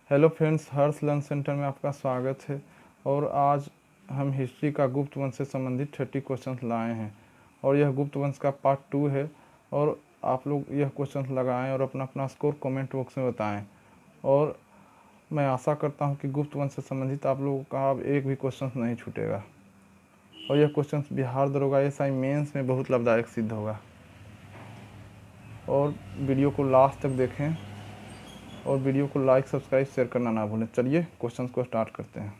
Hello friends, हर्ष learn centre में आपका स्वागत है। और आज हम हिस्ट्री का गुप्त वंश से संबंधित 30 क्वेश्चंस लाए हैं और यह गुप्त वंश का पार्ट 2 है। और आप लोग यह क्वेश्चंस लगाएं और अपना अपना स्कोर कमेंट बॉक्स में बताएं। और मैं आशा करता हूं कि गुप्त वंश से संबंधित आप लोगों का अब एक भी क्वेश्चन नहीं छूटेगा और यह क्वेश्चन बिहार दरोगा एसआई मेंस में बहुत लाभदायक सिद्ध होगा। और वीडियो को लास्ट तक देखें और वीडियो को लाइक, सब्सक्राइब, शेयर करना ना भूलें। चलिए क्वेश्चंस को स्टार्ट करते हैं।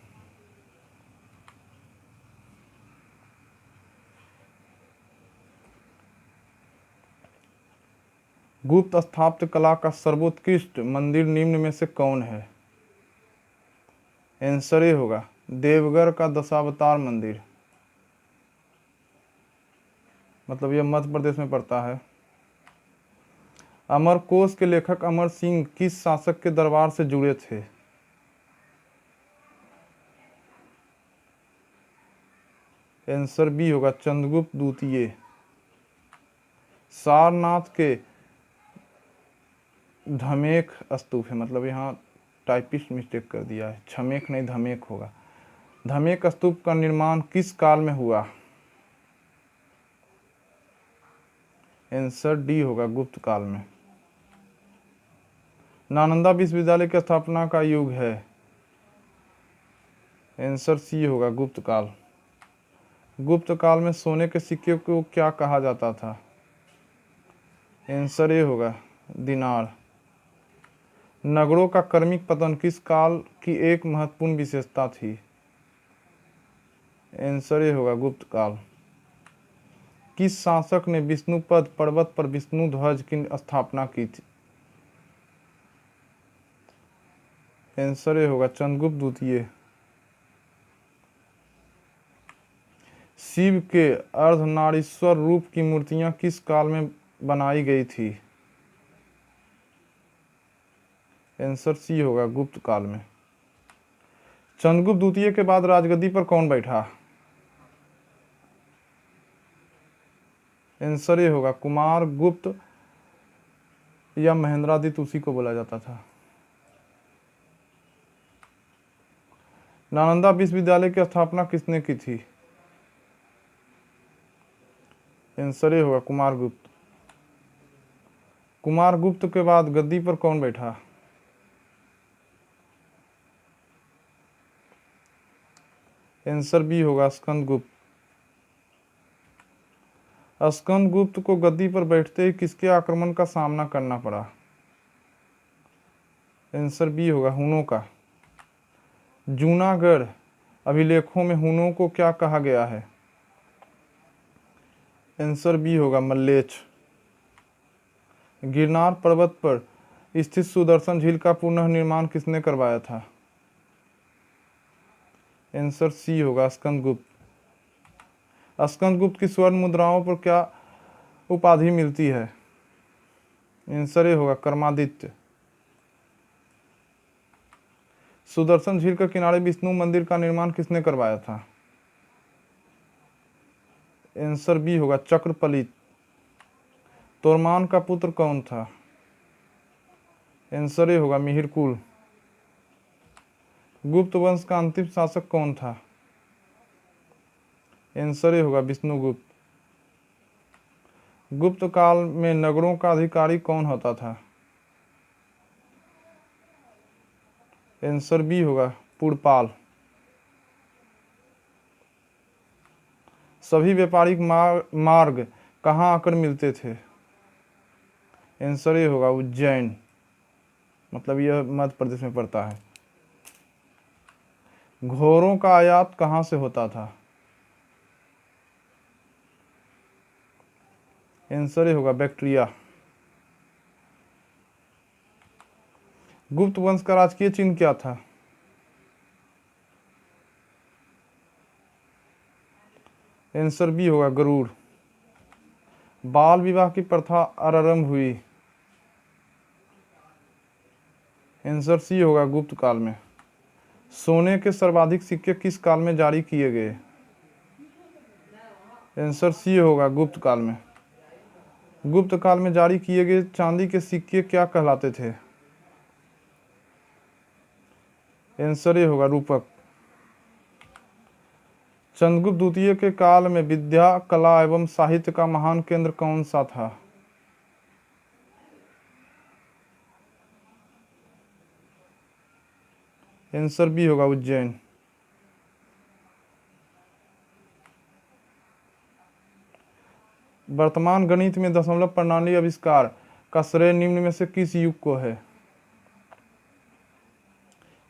गुप्त स्थापत्य कला का सर्वोत्कृष्ट मंदिर निम्न में से कौन है? आंसर ए होगा देवगढ़ का दशावतार मंदिर, मतलब यह मध्य प्रदेश में पड़ता है। अमरकोश के लेखक अमर सिंह किस शासक के दरबार से जुड़े थे? आंसर बी होगा चंद्रगुप्त द्वितीय। सारनाथ के धमेख स्तूप है, मतलब यहाँ टाइपिस्ट मिस्टेक कर दिया है, छमेख नहीं धमेख होगा। धमेख स्तूप का निर्माण किस काल में हुआ? आंसर डी होगा गुप्त काल में। नालंदा विश्वविद्यालय की स्थापना का युग है? आंसर सी होगा गुप्त काल। गुप्त काल में सोने के सिक्के को क्या कहा जाता था? आंसर ए होगा दिनार। नगरों का क्रमिक पतन किस काल की एक महत्वपूर्ण विशेषता थी? आंसर ए होगा गुप्त काल। किस शासक ने विष्णुपद पर्वत पर विष्णु ध्वज की स्थापना की थी? आंसर ए होगा चंद्रगुप्त द्वितीय। शिव के अर्धनारीश्वर रूप की मूर्तियां किस काल में बनाई गई थी? आंसर सी होगा गुप्त काल में। चंद्रगुप्त द्वितीय के बाद राजगद्दी पर कौन बैठा? आंसर ए होगा कुमार गुप्त या महेंद्रादित्य, उसी को बोला जाता था। नालंदा विश्वविद्यालय की स्थापना किसने की थी? आंसर ए होगा कुमारगुप्त। कुमारगुप्त के बाद गद्दी पर कौन बैठा? आंसर बी होगा स्कंदगुप्त। स्कंदगुप्त को गद्दी पर बैठते ही किसके आक्रमण का सामना करना पड़ा? आंसर बी होगा हुनों का। जूनागढ़ अभिलेखों में हुनों को क्या कहा गया है? आंसर बी होगा मल्लेच्छ। गिरनार पर्वत पर स्थित सुदर्शन झील का पुनर्निर्माण किसने करवाया था? आंसर सी होगा स्कंदगुप्त। स्कंदगुप्त की स्वर्ण मुद्राओं पर क्या उपाधि मिलती है? आंसर ए होगा कर्मादित्य। सुदर्शन झील के किनारे विष्णु मंदिर का निर्माण किसने करवाया था? आंसर बी होगा चक्रपलित। तोरमान का पुत्र कौन था? आंसर ए होगा मिहिरकुल। गुप्त वंश का अंतिम शासक कौन था? आंसर ए होगा विष्णुगुप्त। गुप्त काल में नगरों का अधिकारी कौन होता था? आंसर बी होगा पुरपाल। सभी व्यापारिक मार्ग कहाँ आकर मिलते थे? आंसर ए होगा उज्जैन, मतलब यह मध्य प्रदेश में पड़ता है। घोड़ों का आयात कहाँ से होता था? आंसर ए होगा बैक्ट्रिया। गुप्त वंश का राजकीय चिन्ह क्या था? आंसर बी होगा गरुड़। बाल विवाह की प्रथा आरंभ हुई? आंसर सी होगा गुप्त काल में। सोने के सर्वाधिक सिक्के किस काल में जारी किए गए? आंसर सी होगा गुप्त काल में। गुप्त काल में जारी किए गए चांदी के सिक्के क्या कहलाते थे? आंसर ये होगा रूपक। चंद्रगुप्त द्वितीय के काल में विद्या, कला एवं साहित्य का महान केंद्र कौन सा था? आंसर बी होगा उज्जैन। वर्तमान गणित में दशमलव प्रणाली आविष्कार का श्रेय निम्न में से किस युग को है?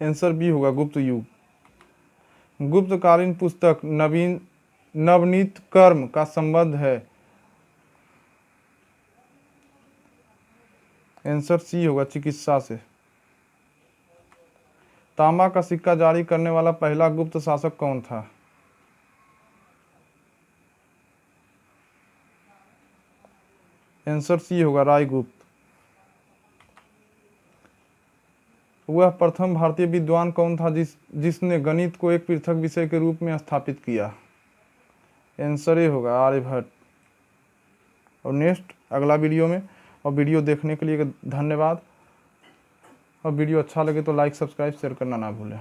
आंसर बी होगा गुप्त युग। गुप्तकालीन पुस्तक नवनीत कर्म का संबंध है? आंसर सी होगा चिकित्सा से। तांबा का सिक्का जारी करने वाला पहला गुप्त शासक कौन था? आंसर सी होगा रायगुप्त। वह प्रथम भारतीय विद्वान कौन था जिसने गणित को एक पृथक विषय के रूप में स्थापित किया? आंसर ये होगा आर्यभट्ट। और नेक्स्ट अगला वीडियो में, और वीडियो देखने के लिए धन्यवाद। और वीडियो अच्छा लगे तो लाइक, सब्सक्राइब, शेयर करना ना भूलें।